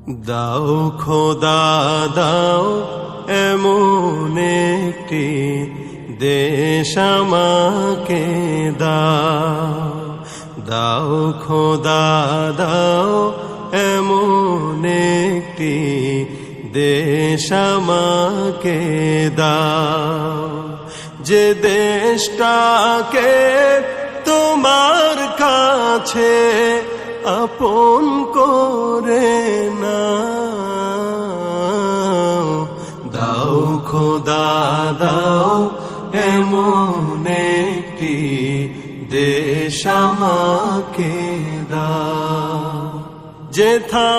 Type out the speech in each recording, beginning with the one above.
দাও খোদা দাও এমন একটি দেশ আমাকে দাও। দাও খোদা দাও এমন একটি দেশ আমাকে দাও, যে দেশটাকে তোমার কাছে আপন করে নাও। দাও খোদা দাও এমন একটি দেশ আমাকে দাও, যেথা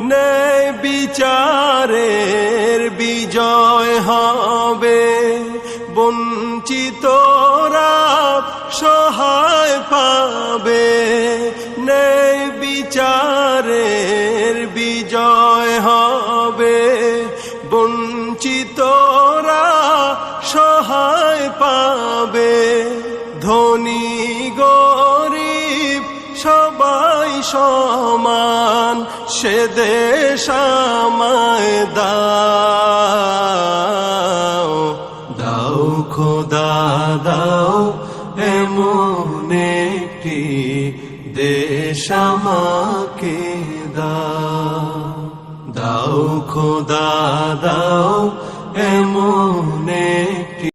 ন্যায় বিচারের বিজয় হবে, বঞ্চিতরা সহায় পাবে। ন্যায় বিচারের বিজয় হবে, বঞ্চিতরা সহায় পাবে। ধনী গরিব সবাই সমান, সে দেশ আমায় দাও। দাও খোদা দাও এমন একটি দেশ আমাকে দাও। দাও খোদা দাও এমন